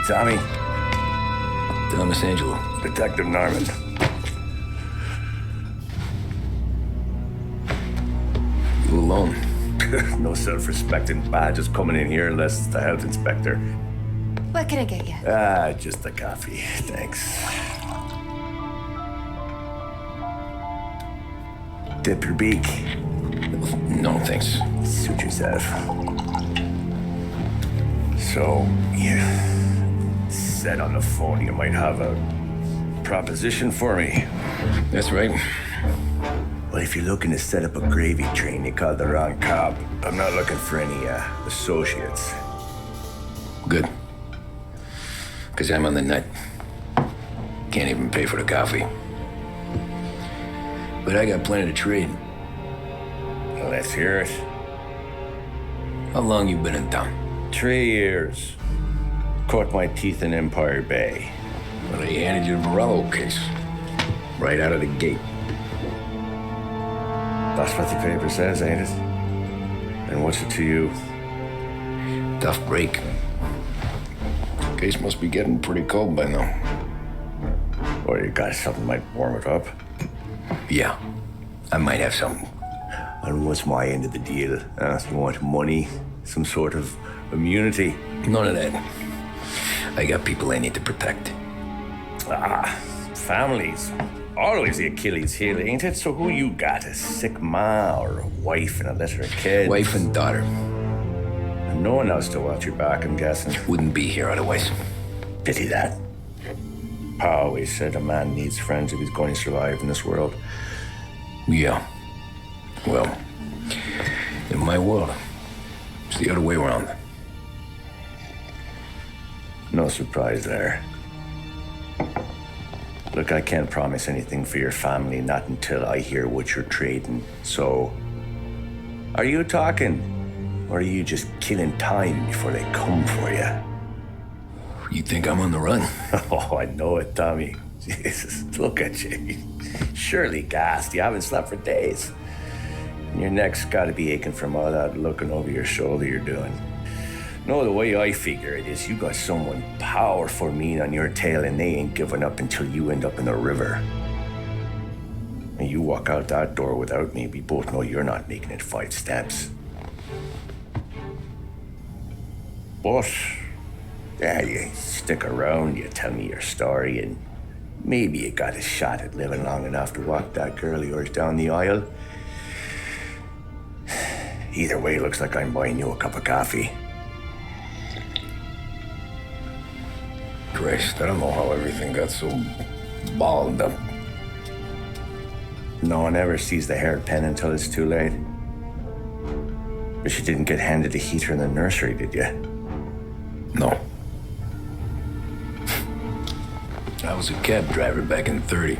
Tommy. Tommy Angelo. Detective Norman. You alone? No self-respecting badges coming in here unless it's the health inspector. What can I get you? Just a coffee, thanks. Dip your beak. No, thanks. Suit yourself. So, you said on the phone you might have a proposition for me. That's right. Well, if you're looking to set up a gravy train, you called the wrong cop. I'm not looking for any, associates. Good. Because I'm on the nut. Can't even pay for the coffee. But I got plenty to trade. Well, let's hear it. How long you been in town? 3 years. Caught my teeth in Empire Bay. Well, they handed you the Morello case. Right out of the gate. That's what the paper says, ain't it? And what's it to you? Tough break. Case must be getting pretty cold by now. Or you got something might warm it up? Yeah, I might have something. And what's my end of the deal? You want money? Some sort of immunity? None of that. I got people I need to protect. Families. Always the Achilles heel, ain't it? So who you got? A sick ma or a wife and a litter of kids? Wife and daughter. And no one else to watch your back, I'm guessing. Wouldn't be here otherwise. Pity that. Pa always said a man needs friends if he's going to survive in this world. Yeah. Well, in my world, it's the other way around. No surprise there. Look, I can't promise anything for your family, not until I hear what you're trading. So, are you talking? Or are you just killing time before they come for you? You think I'm on the run? Oh, I know it, Tommy. Jesus, look at you. Surely gassed. You haven't slept for days. And your neck's got to be aching from all that looking over your shoulder you're doing. No, the way I figure it is you got someone powerful mean on your tail and they ain't giving up until you end up in the river. And you walk out that door without me, we both know you're not making it 5 steps. But, yeah, you stick around, you tell me your story, and maybe you got a shot at living long enough to walk that girl of yours down the aisle. Either way, looks like I'm buying you a cup of coffee. Christ, I don't know how everything got so balled up. No one ever sees the hairpin until it's too late. But you didn't get handed a heater in the nursery, did you? No. I was a cab driver back in '30.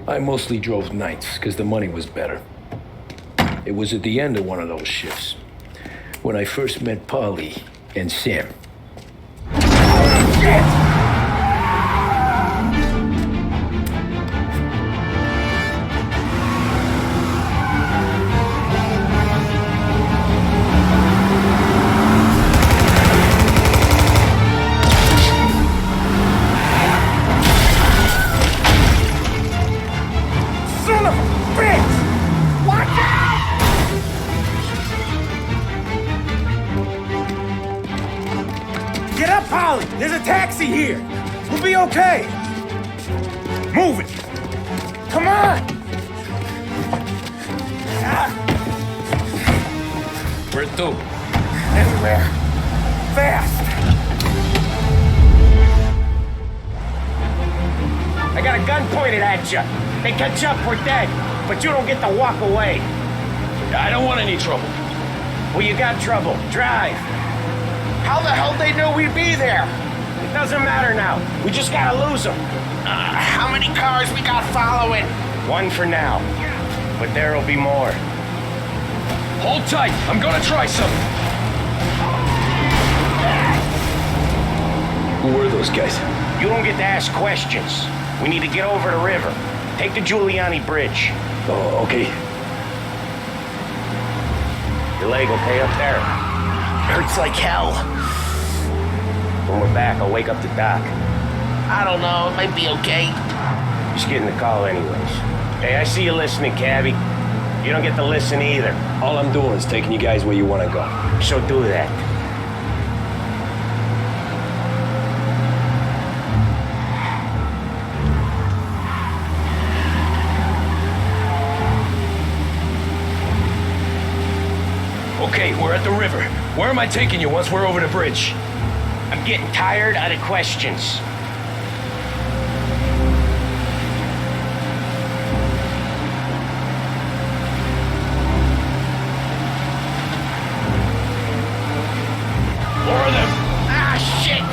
I mostly drove nights because the money was better. It was at the end of one of those shifts when I first met Polly and Sam. Shit! There's a taxi here. We'll be okay. Move it. Come on. Where to? Anywhere. Fast. I got a gun pointed at you. They catch up, we're dead. But you don't get to walk away. I don't want any trouble. Well, you got trouble. Drive. How the hell they knew we'd be there? It doesn't matter now. We just gotta lose them. How many cars we got following? One for now. But there'll be more. Hold tight. I'm gonna try something. Who were those guys? You don't get to ask questions. We need to get over the river. Take the Giuliani Bridge. Oh, okay. Your leg okay up there? Hurts like hell. When we're back, I'll wake up the doc. I don't know, it might be okay. Just getting the call anyways. Hey, I see you listening, cabbie. You don't get to listen either. All I'm doing is taking you guys where you want to go. So do that. Okay, we're at the river. Where am I taking you once we're over the bridge? I'm getting tired of the questions. More of them! Ah, shit!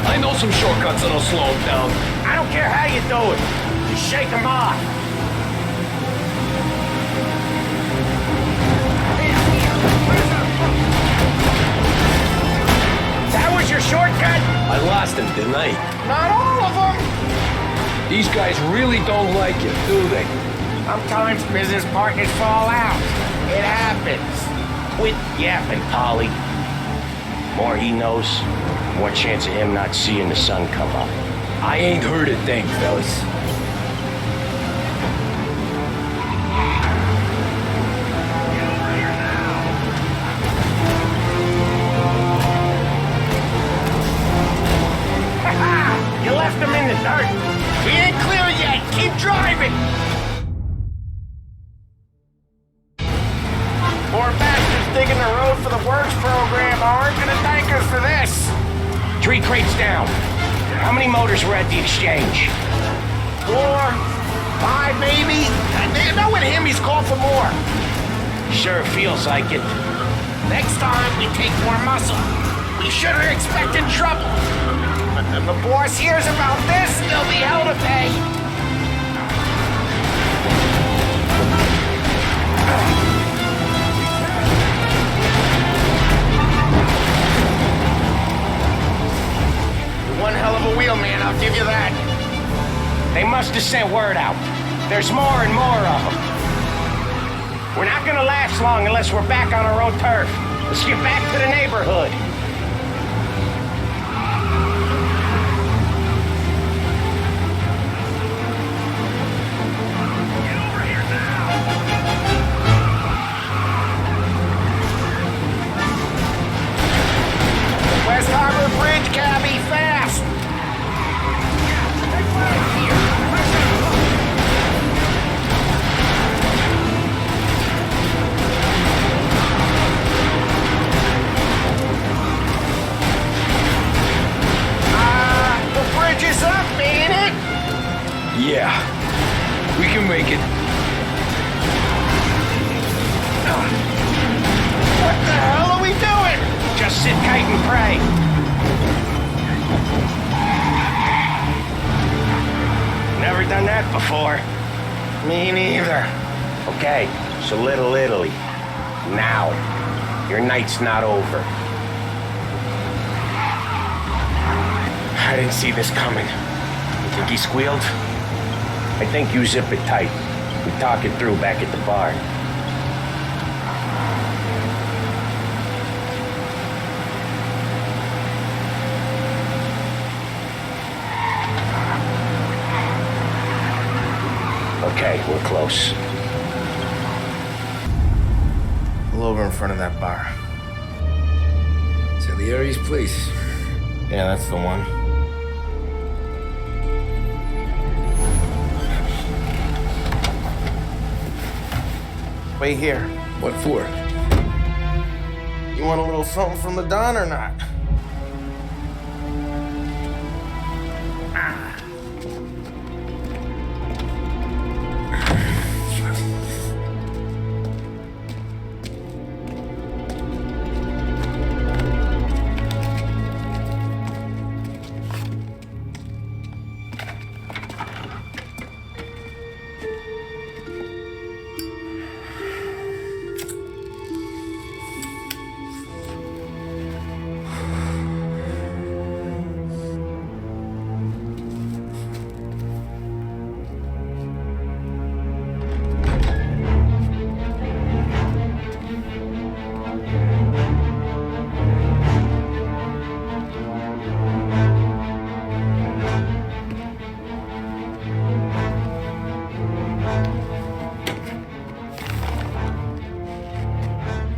I know some shortcuts that'll slow them down. I don't care how you do it. Just shake them off. That was your shortcut? I lost him, didn't I? Not all of them. These guys really don't like you, do they? Sometimes business partners fall out. It happens. Quit yapping, Polly. More he knows, more chance of him not seeing the sun come up. I ain't heard a thing, fellas. You left him in the dirt. We ain't clear yet, keep driving! Poor bastards digging the road for the works program aren't gonna thank us for this. 3 crates down. How many motors were at the exchange? 4, 5 maybe? I know with him he's called for more. Sure feels like it. Next time we take more muscle. We shouldn't have expected trouble. But when the boss hears about this, there'll be hell to pay. One hell of a wheelman, I'll give you that. They must have sent word out. There's more and more of them. We're not gonna last long unless we're back on our own turf. Let's get back to the neighborhood. Get over here now! West Harbor Bridge, cabby, fast! The bridge is up, ain't it? Yeah, we can make it. What the hell are we doing? Just sit tight and pray. Never done that before. Me neither. Okay, so Little Italy. Now. Your night's not over. I didn't see this coming. You think he squealed? I think you zip it tight. We talk it through back at the bar. Okay, we're close. Pull over in front of that bar. Salieri's place. Yeah, that's the one. Wait here. What for? You want a little something from the Don or not?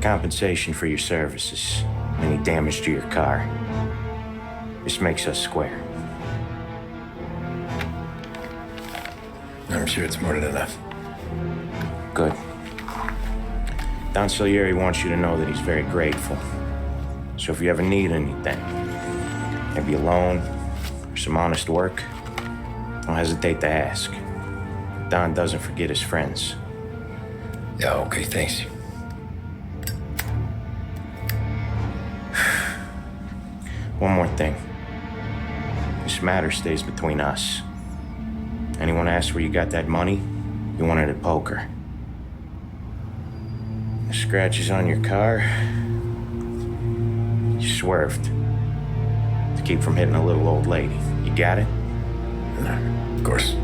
compensation for your services, any damage to your car. This makes us square. I'm sure it's more than enough. Good. Don Salieri wants you to know that he's very grateful. So if you ever need anything, maybe a loan or some honest work, don't hesitate to ask. Don doesn't forget his friends. Yeah, okay, thanks. One more thing. This matter stays between us. Anyone asks where you got that money, you won it at poker. The scratches on your car, you swerved to keep from hitting a little old lady. You got it? Of course.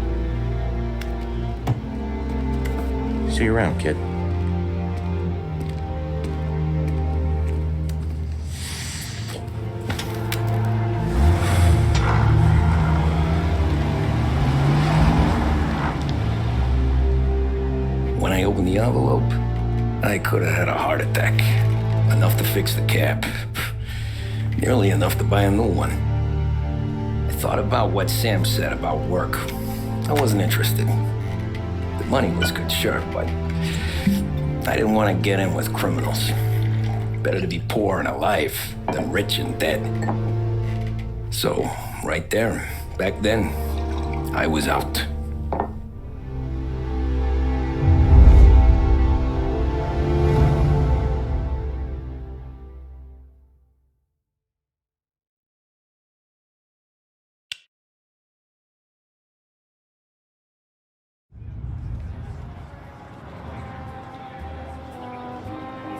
See you around, kid. When I opened the envelope, I could have had a heart attack. Enough to fix the cap. Nearly enough to buy a new one. I thought about what Sam said about work. I wasn't interested. The money was good, sure, but I didn't want to get in with criminals. Better to be poor and alive than rich and dead. So, right there, back then, I was out.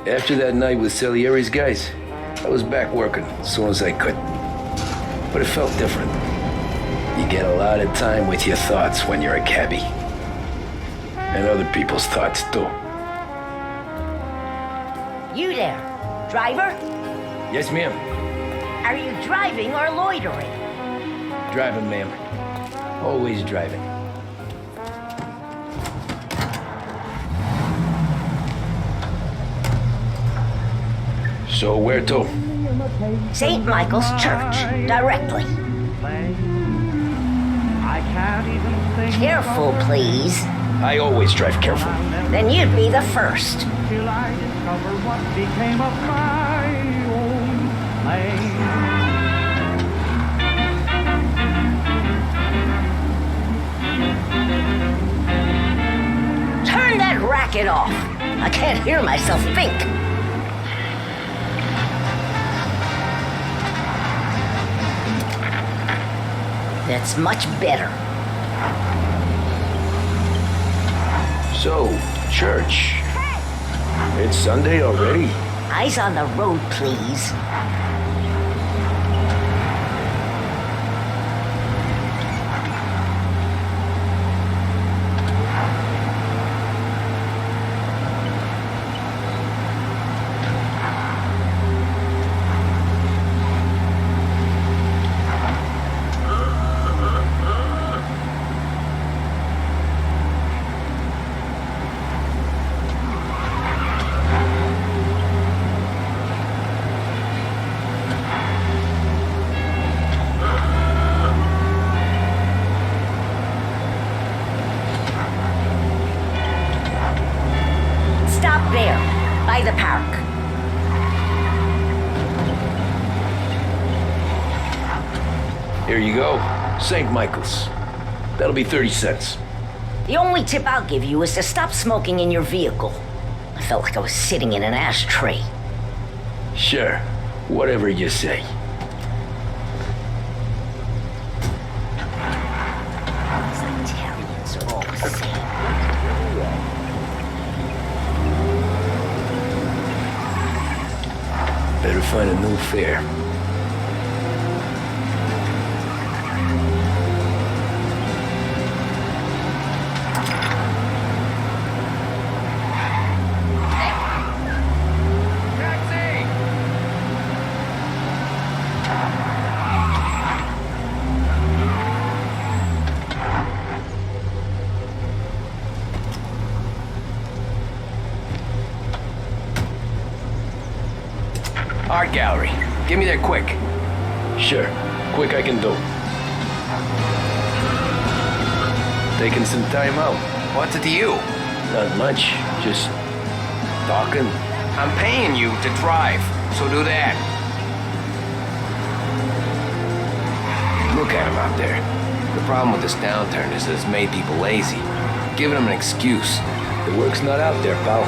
After that night with Salieri's guys, I was back working as soon as I could. But it felt different. You get a lot of time with your thoughts when you're a cabbie. And other people's thoughts, too. You there, driver? Yes, ma'am. Are you driving or loitering? Driving, ma'am. Always driving. So where to? St. Michael's Church, directly. Careful, please. I always drive careful. Then you'd be the first. Till I discover what became of my own lane. Turn that racket off. I can't hear myself think. That's much better. So, church. It's Sunday already? Eyes on the road, please. Stop there, by the park. Here you go. St. Michael's. That'll be 30 cents. The only tip I'll give you is to stop smoking in your vehicle. I felt like I was sitting in an ashtray. Sure. Whatever you say. These Italians are all the same. Better find a new fare. Art gallery. Get me there quick. Sure. Quick I can do. Taking some time out. What's it to you? Not much. Just talking. I'm paying you to drive, so do that. Look at him out there. The problem with this downturn is that it's made people lazy. Giving them an excuse. The work's not out there, pal.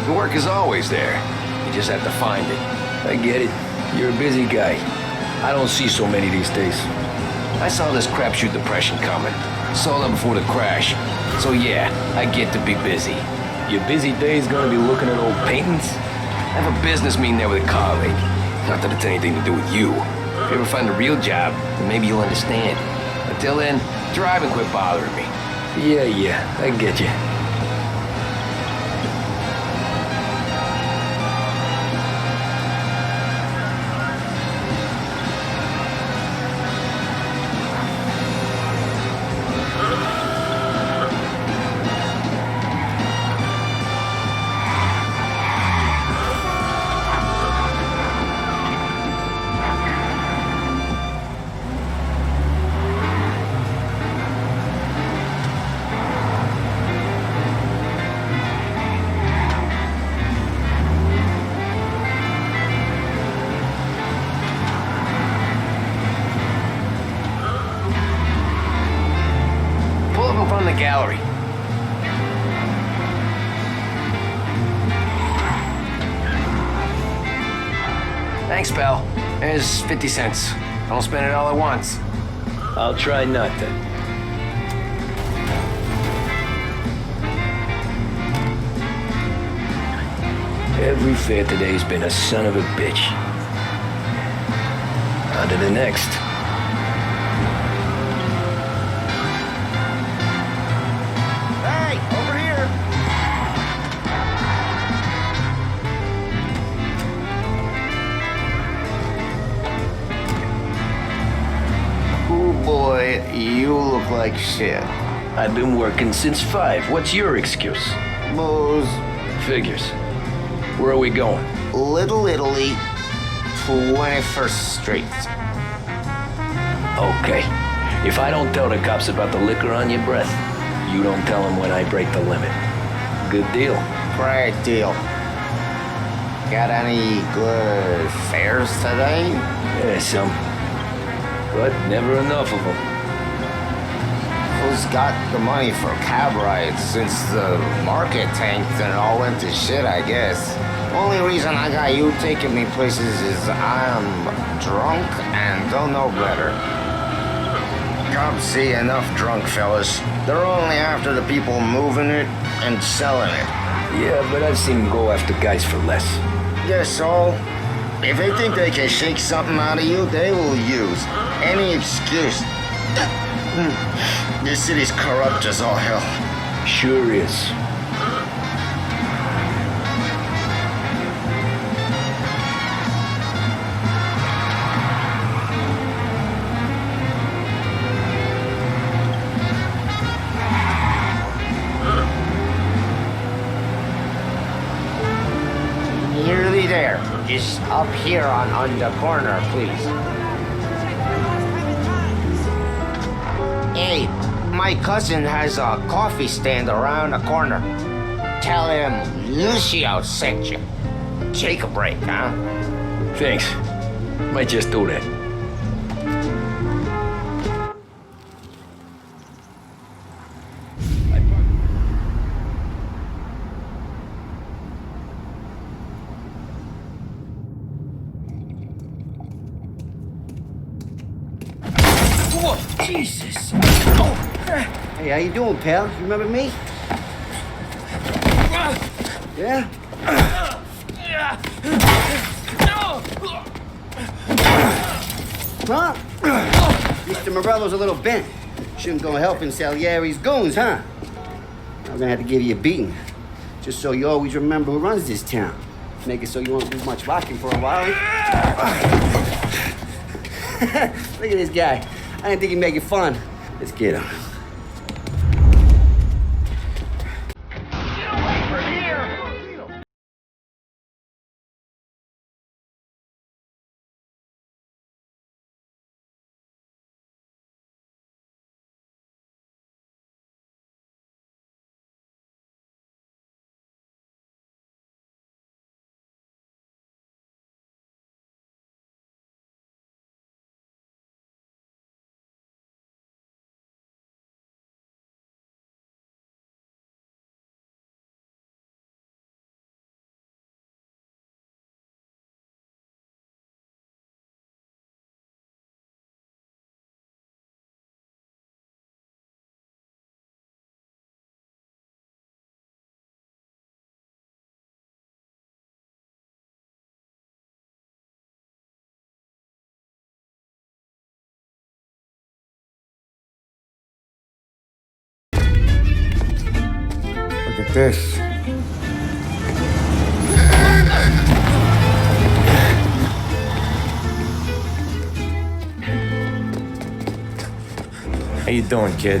The work is always there. You just have to find it. I get it. You're a busy guy. I don't see so many these days. I saw this crapshoot depression coming. Saw that before the crash. So yeah, I get to be busy. Your busy day's gonna be looking at old paintings? I have a business meeting there with a colleague. Not that it's anything to do with you. If you ever find a real job, then maybe you'll understand. Until then, drive and quit bothering me. Yeah, I get you. From the gallery. Thanks, pal. There's 50 cents. Don't spend it all at once. I'll try not to. Every fare today's been a son of a bitch. On to the next. Boy, you look like shit. I've been working since 5. What's your excuse? Booze. Figures. Where are we going? Little Italy, 21st Street. Okay. If I don't tell the cops about the liquor on your breath, you don't tell them when I break the limit. Good deal. Great deal. Got any good fares today? Yeah, some. But never enough of them. Who's got the money for cab rides since the market tanked and it all went to shit, I guess? Only reason I got you taking me places is I'm drunk and don't know better. Cops see enough drunk fellas. They're only after the people moving it and selling it. Yeah, but I've seen them go after guys for less. Guess so. If they think they can shake something out of you, they will use any excuse. This city's corrupt as all hell. Sure is. Nearly there. Just up here on the corner, please. Hey, my cousin has a coffee stand around the corner. Tell him Lucio sent you. Take a break, huh? Thanks. Might just do that. Whoa, Jesus. Oh. Hey, how you doing, pal? You remember me? Yeah? Huh? Mr. Morello's a little bent. Shouldn't go helping Salieri's goons, huh? I'm gonna have to give you a beating. Just so you always remember who runs this town. Make it so you won't do much rocking for a while. Look at this guy. I didn't think he'd make it fun. Let's get him. this. How you doing, kid?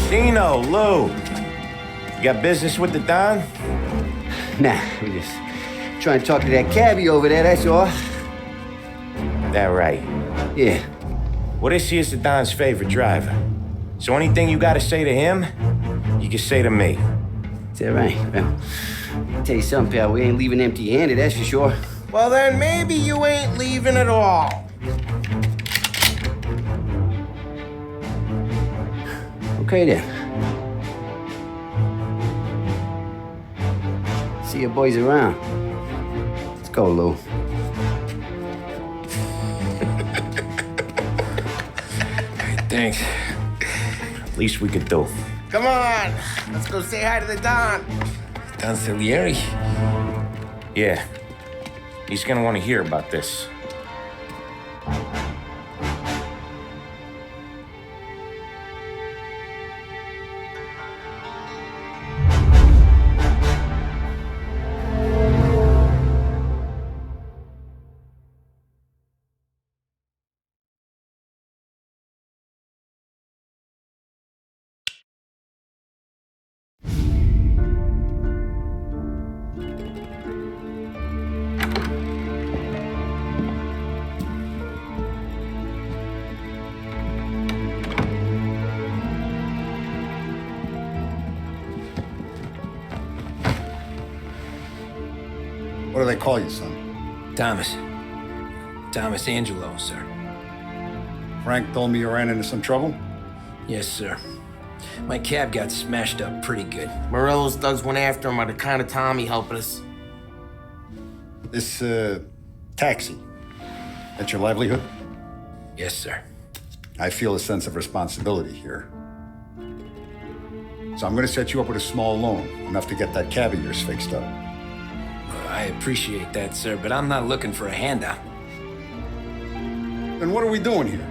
Dino, Lou. You got business with the Don? Nah, we just trying to talk to that cabbie over there, that's all. That right. Yeah. Well, this here's the Don's favorite driver. So anything you gotta say to him, you can say to me. Is that right? Well, I'll tell you something, pal. We ain't leaving empty-handed, that's for sure. Well, then maybe you ain't leaving at all. Okay, then. See your boys around. Let's go, Lou. Thanks. Least we could do. Come on, let's go say hi to the Don. Don Salieri? Yeah. He's gonna want to hear about this. What do they call you, son? Thomas. Thomas Angelo, sir. Frank told me you ran into some trouble? Yes, sir. My cab got smashed up pretty good. Morello's thugs went after him on account of Tommy helping us. This, taxi, that's your livelihood? Yes, sir. I feel a sense of responsibility here. So I'm gonna set you up with a small loan, enough to get that cab of yours fixed up. I appreciate that, sir, but I'm not looking for a handout. Then what are we doing here?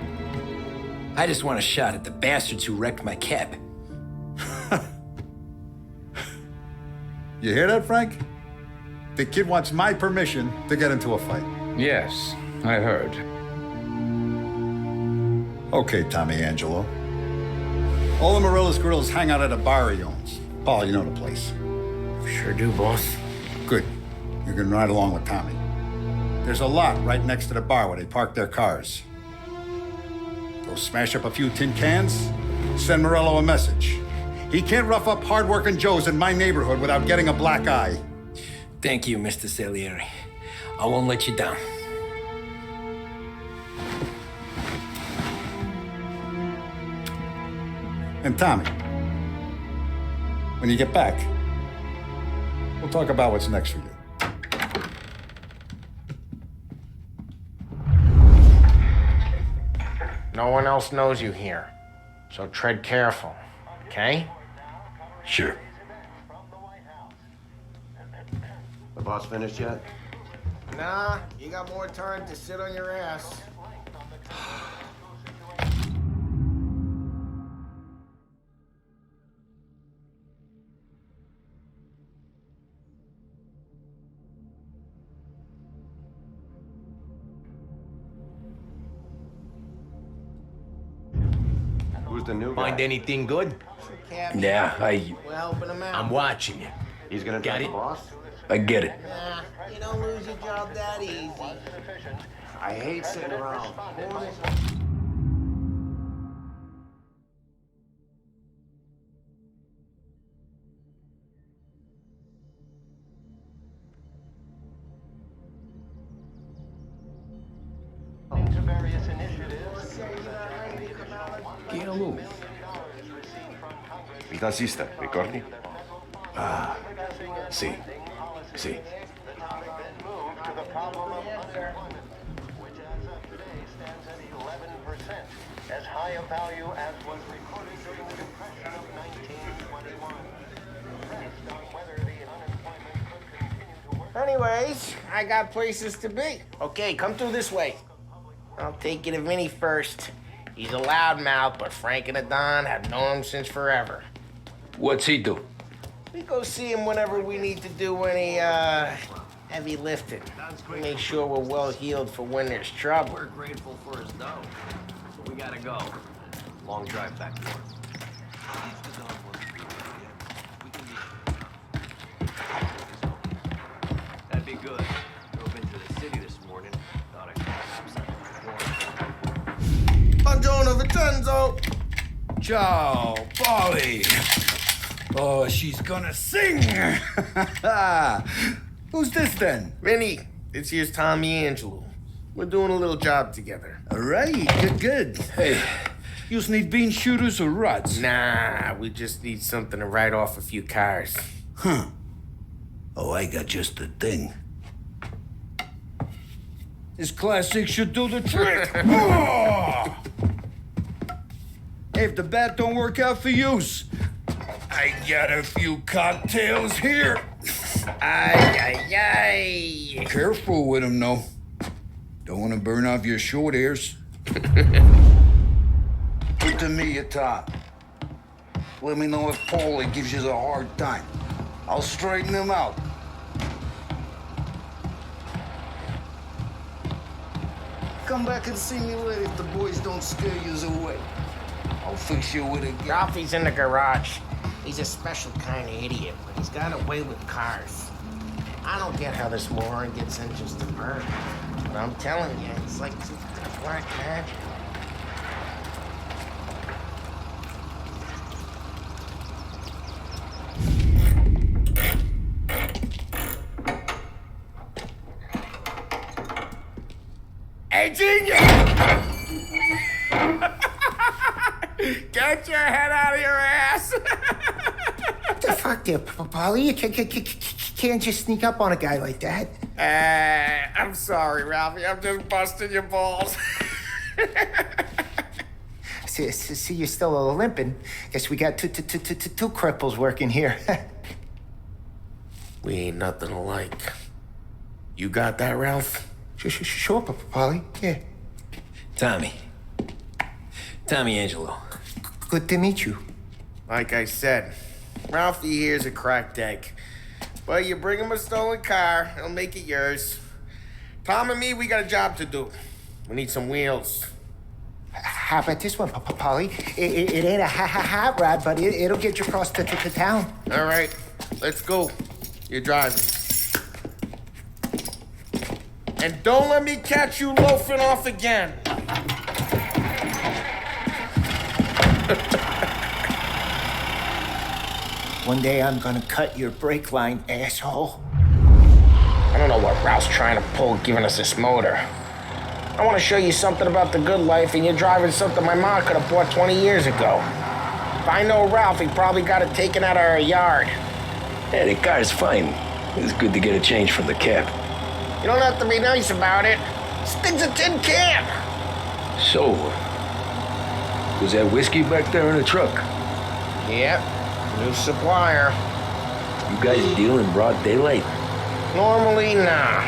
I just want a shot at the bastards who wrecked my cab. You hear that, Frank? The kid wants my permission to get into a fight. Yes, I heard. Okay, Tommy Angelo. All the Morella's girls hang out at a bar he owns. Paul, you know the place. Sure do, boss. Good. You can ride along with Tommy. There's a lot right next to the bar where they park their cars. Go smash up a few tin cans, send Morello a message. He can't rough up hard-working Joes in my neighborhood without getting a black eye. Thank you, Mr. Salieri. I won't let you down. And Tommy, when you get back, we'll talk about what's next for you. No one else knows you here, so tread careful, okay? Sure. The boss finished yet? Nah, you got more time to sit on your ass. Who's the new Find guy? anything good? Yeah, We're helping him out. I'm watching you. He's gonna Got drive it? the boss? I get it. Nah, you don't lose your job that easy. I hate sitting around. Il tassista, ricordi? Ah, sì, sì. As high a value as was recorded during the Depression of 1921. Pressed on whether the unemployment could continue to work. Anyways, I got places to be. Okay, come through this way. I'll take you to Vinny first. He's a loudmouth, but Frank and the Don have known him since forever. What's he do? We go see him whenever we need to do any, heavy lifting. We make sure we're well healed for when there's trouble. We're grateful for his dough, but we gotta go. Long drive back north. That'd be good. Drove into the city this morning. Thought I saw something. Buongiorno, Vincenzo! Ciao, Polly. Oh, she's gonna sing. Who's this then? Vinny, this here's Tommy Angelo. We're doing a little job together. All right, good. Hey, you need bean shooters or rods? Nah, we just need something to write off a few cars. Huh. Oh, I got just the thing. This classic should do the trick. Oh! Hey, if the bat don't work out for yous, I got a few cocktails here. Ay. Careful with them, though. Don't want to burn off your short hairs. Good to meet you, Tom. Let me know if Paulie gives you a hard time. I'll straighten him out. Come back and see me later if the boys don't scare you away. I'll fix you with a gun. Ralphie's in the garage. He's a special kind of idiot, but he's got a way with cars. I don't get how this moron gets interest in her. But I'm telling you, it's like black magic. Hey, genius! Get your head out of your ass! What the fuck there, Polly? You can't just sneak up on a guy like that. I'm sorry, Ralphie. I'm just busting your balls. See, you're still limping. Guess we got two cripples working here. We ain't nothing alike. You got that, Ralph? Sure, Polly. Yeah. Tommy Angelo. Good to meet you. Like I said, Ralphie here's a cracked egg. But you bring him a stolen car, he'll make it yours. Tom and me, we got a job to do. We need some wheels. How about this one, Polly? It ain't a hot rod, but it'll get you across to town. All right, let's go. You're driving. And don't let me catch you loafing off again. One day I'm gonna cut your brake line, asshole. I don't know what Ralph's trying to pull giving us this motor. I want to show you something about the good life, and you're driving something my mom could have bought 20 years ago. If I know Ralph, he probably got it taken out of our yard. Yeah, the car's fine. It's good to get a change from the cab. You don't have to be nice about it. This thing's a tin can. So, was that whiskey back there in the truck? Yep, new supplier. You guys deal in broad daylight? Normally, nah.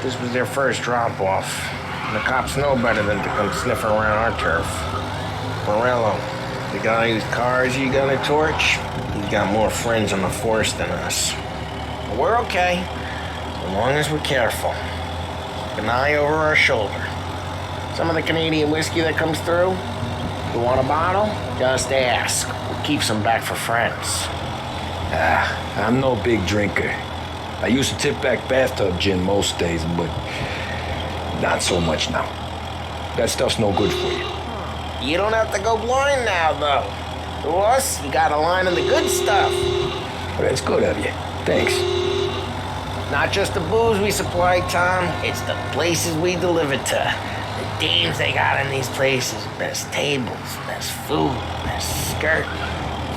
This was their first drop-off. And the cops know better than to come sniffing around our turf. Morello, the guy whose cars you got a torch, he's got more friends on the force than us. But we're okay. As long as we're careful. An eye over our shoulder. Some of the Canadian whiskey that comes through, you want a bottle? Just ask. We'll keep some back for friends. I'm no big drinker. I used to tip back bathtub gin most days, but not so much now. That stuff's no good for you. You don't have to go blind now, though. To us, you got a line of the good stuff. Well, that's good of you. Thanks. Not just the booze we supply, Tom. It's the places we deliver to. The dames they got in these places. Best tables, best food, best skirt.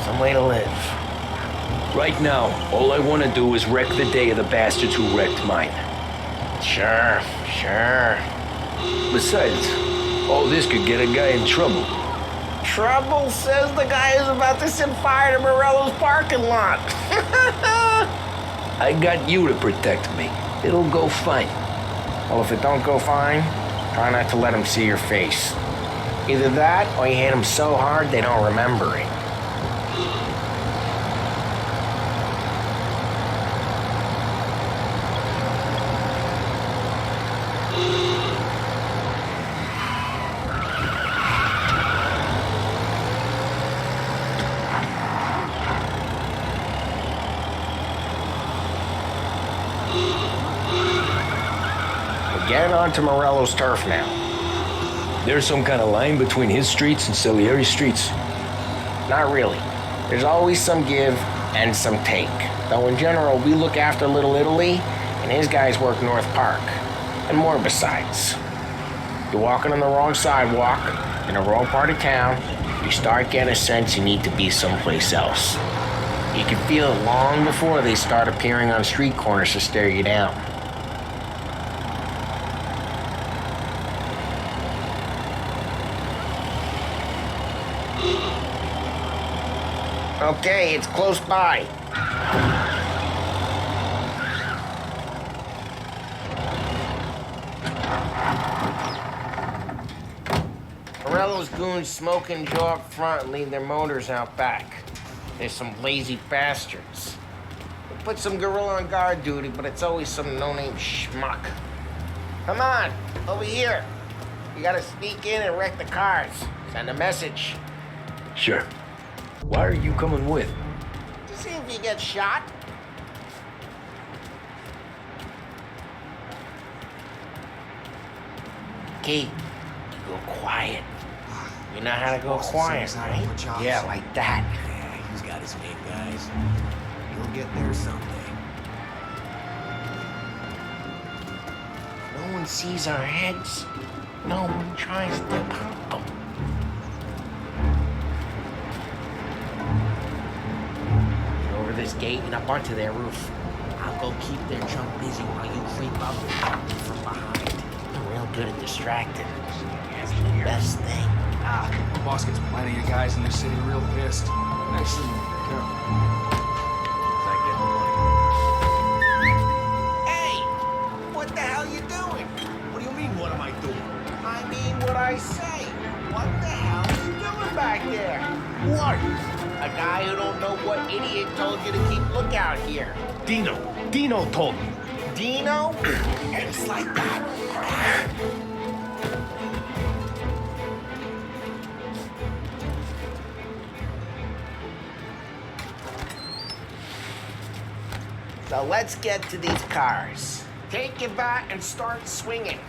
Some way to live. Right now, all I want to do is wreck the day of the bastards who wrecked mine. Sure. Besides, all this could get a guy in trouble. Trouble, says the guy who's about to set fire to Morello's parking lot. I got you to protect me. It'll go fine. Well, if it don't go fine, try not to let them see your face. Either that, or you hit them so hard they don't remember it. Get onto Morello's turf now. There's some kind of line between his streets and Salieri streets. Not really. There's always some give and some take. Though in general, we look after Little Italy, and his guys work North Park. And more besides. You're walking on the wrong sidewalk, in the wrong part of town, you start getting a sense you need to be someplace else. You can feel it long before they start appearing on street corners to stare you down. Okay, it's close by. Morello's goons smoke and jaw up front and leave their motors out back. There's some lazy bastards. They put some gorilla on guard duty, but it's always some no-name schmuck. Come on, over here. You gotta sneak in and wreck the cars. Send a message. Sure. Why are you coming with? To see if you get shot. Key, go quiet. You know how to go quiet, right? Yeah, like that. Yeah, he's got his game, guys. He'll get there someday. No one sees our heads. No one tries to pop them. Get over this gate and up onto their roof. I'll go keep their chunk busy while you creep up and pop them from behind. I'm real good at distracting. That's the best thing. The boss gets plenty of guys in this city real pissed. Actually, careful. Hey! What the hell you doing? What do you mean, what am I doing? I mean what I say. What the hell are you doing back there? What? A guy who don't know what idiot told you to keep lookout here. Dino told me. Dino? It's like that. So let's get to these cars. Take your bat and start swinging.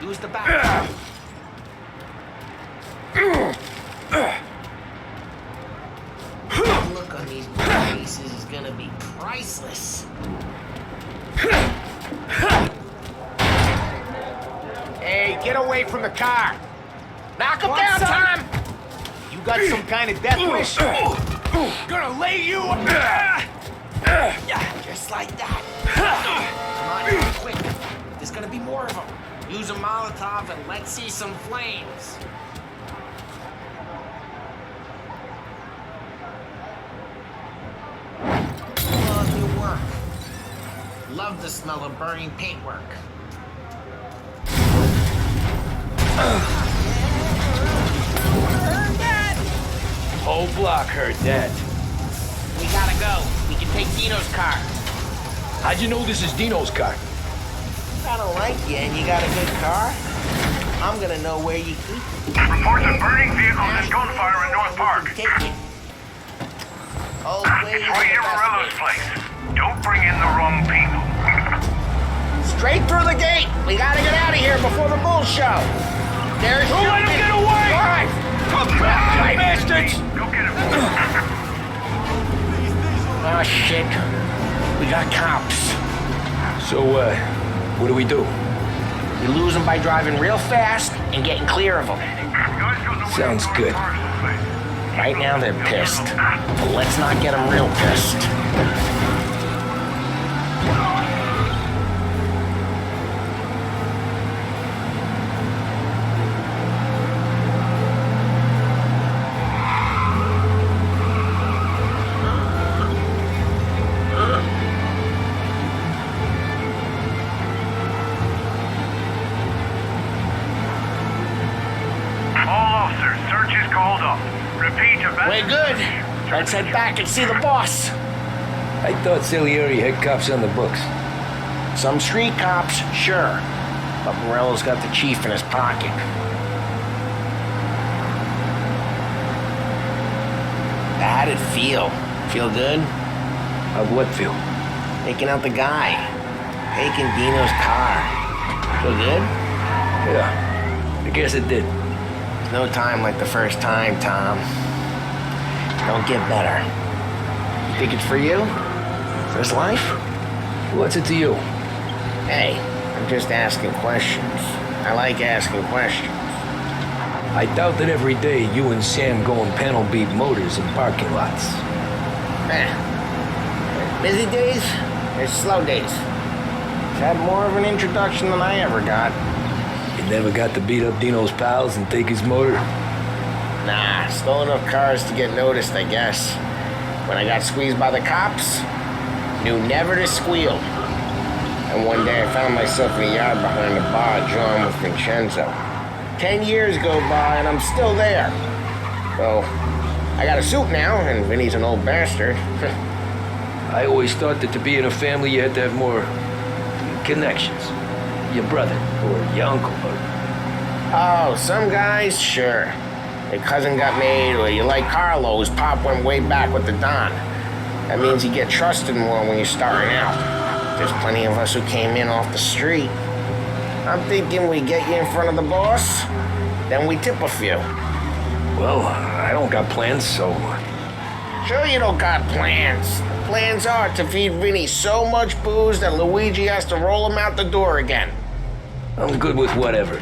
Use the bat. The look on these faces is gonna be priceless. Hey, get away from the car! Knock him down, Tom! You got some kind of death wish? Gonna lay you up! Just like that. Come on, now, quick. There's gonna be more of them. Use a Molotov and let's see some flames. Love your work. Love the smell of burning paintwork. Whole block heard that. We gotta go. We can take Dino's car. How'd you know this is Dino's car? I don't like you and you got a good car. I'm gonna know where you keep it. Reports of burning vehicles and gunfire in North Park. Take it. Oh, wait. Right near Morello's place. Don't bring in the wrong people. Straight through the gate. We gotta get out of here before the bull show. There's Don't let him get away! Drive! Drive, bastards! Go get him. Oh, shit. We got cops. So, what do we do? We lose them by driving real fast and getting clear of them. Sounds good. Right now they're pissed. But let's not get them real pissed. We're good. Let's head back and see the boss. I thought Salieri had cops on the books. Some street cops, sure. But Morello's got the chief in his pocket. How'd it feel? Feel good? How'd what feel? Taking out the guy. Taking Dino's car. Feel good? Yeah, I guess it did. There's no time like the first time, Tom. Don't get better. You think it's for you? For his life? What's it to you? Hey, I'm just asking questions. I like asking questions. I doubt that every day you and Sam go and panel beat motors in parking lots. Busy days, there's slow days. Had more of an introduction than I ever got. You never got to beat up Dino's pals and take his motor? Nah, stole enough cars to get noticed, I guess. When I got squeezed by the cops, knew never to squeal. And one day I found myself in a yard behind a bar drawn with Vincenzo. 10 years go by and I'm still there. So, I got a suit now, and Vinny's an old bastard. I always thought that to be in a family you had to have more connections. Your brother, or your uncle, or... Oh, some guys, sure. Your cousin got made, or you like Carlo's, Pop went way back with the Don. That means you get trusted more when you're starting out. There's plenty of us who came in off the street. I'm thinking we get you in front of the boss, then we tip a few. Well, I don't got plans, so... Sure you don't got plans. Plans are to feed Vinny so much booze that Luigi has to roll him out the door again. I'm good with whatever.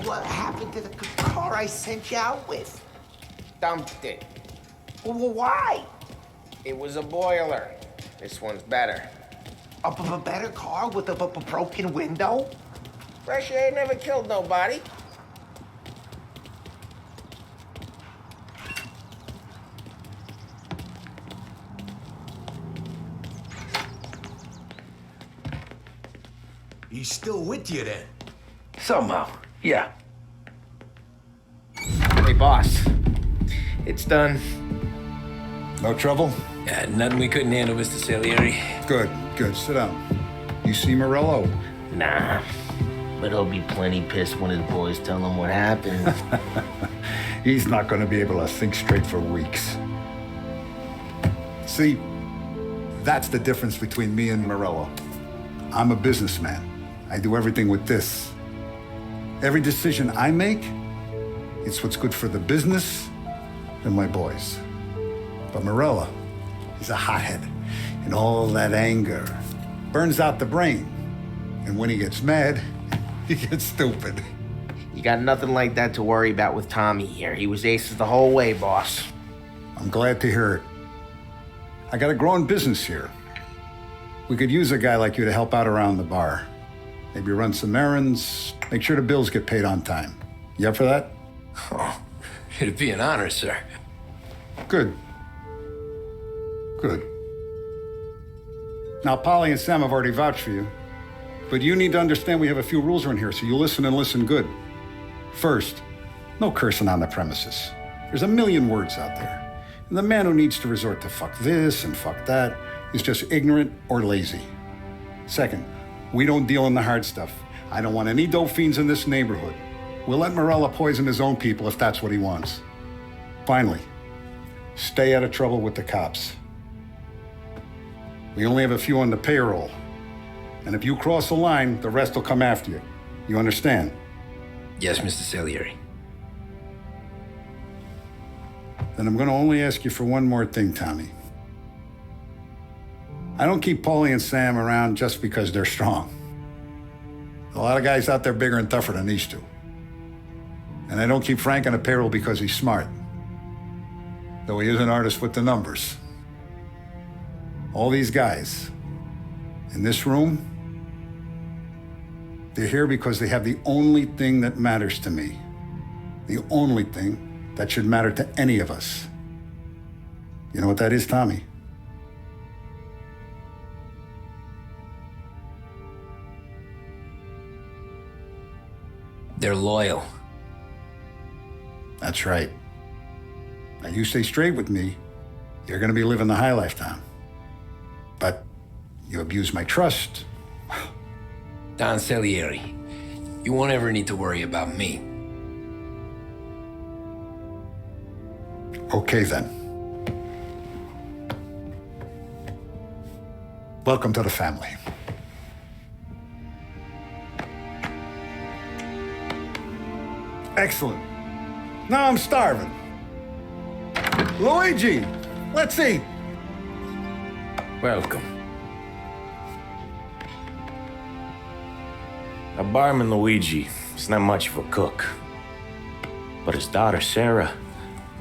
What happened to the car I sent you out with? Dumped it. Well, why? It was a boiler. This one's better. A better car with a broken window? Fresh air never killed nobody. He's still with you then? Somehow, yeah. Hey, boss. It's done. No trouble? Yeah, nothing we couldn't handle, Mr. Salieri. Good, good. Sit down. You see Morello? Nah. But he'll be plenty pissed when his boys tell him what happened. He's not going to be able to think straight for weeks. See, that's the difference between me and Morello. I'm a businessman. I do everything with this. Every decision I make, it's what's good for the business and my boys. But Morello, he's a hothead. And all that anger burns out the brain. And when he gets mad, he gets stupid. You got nothing like that to worry about with Tommy here. He was aces the whole way, boss. I'm glad to hear it. I got a growing business here. We could use a guy like you to help out around the bar. Maybe run some errands, make sure the bills get paid on time. You up for that? Oh, it'd be an honor, sir. Good. Good. Now, Polly and Sam have already vouched for you, but you need to understand we have a few rules around here, so you listen and listen good. First, no cursing on the premises. There's a million words out there. And the man who needs to resort to fuck this and fuck that is just ignorant or lazy. Second, we don't deal in the hard stuff. I don't want any dope fiends in this neighborhood. We'll let Morella poison his own people if that's what he wants. Finally, stay out of trouble with the cops. We only have a few on the payroll. And if you cross the line, the rest will come after you. You understand? Yes, Mr. Salieri. Then I'm going to only ask you for one more thing, Tommy. I don't keep Paulie and Sam around just because they're strong. A lot of guys out there bigger and tougher than these two. And I don't keep Frank on the payroll because he's smart. Though he is an artist with the numbers. All these guys in this room, they're here because they have the only thing that matters to me. The only thing that should matter to any of us. You know what that is, Tommy? They're loyal. That's right. Now you stay straight with me, you're gonna be living the high life, Tom. But you abuse my trust. Don Salieri, you won't ever need to worry about me. Okay, then. Welcome to the family. Excellent. Now I'm starving. Luigi, let's eat. Welcome. Now, barman Luigi is not much of a cook. But his daughter, Sarah,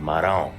Maron,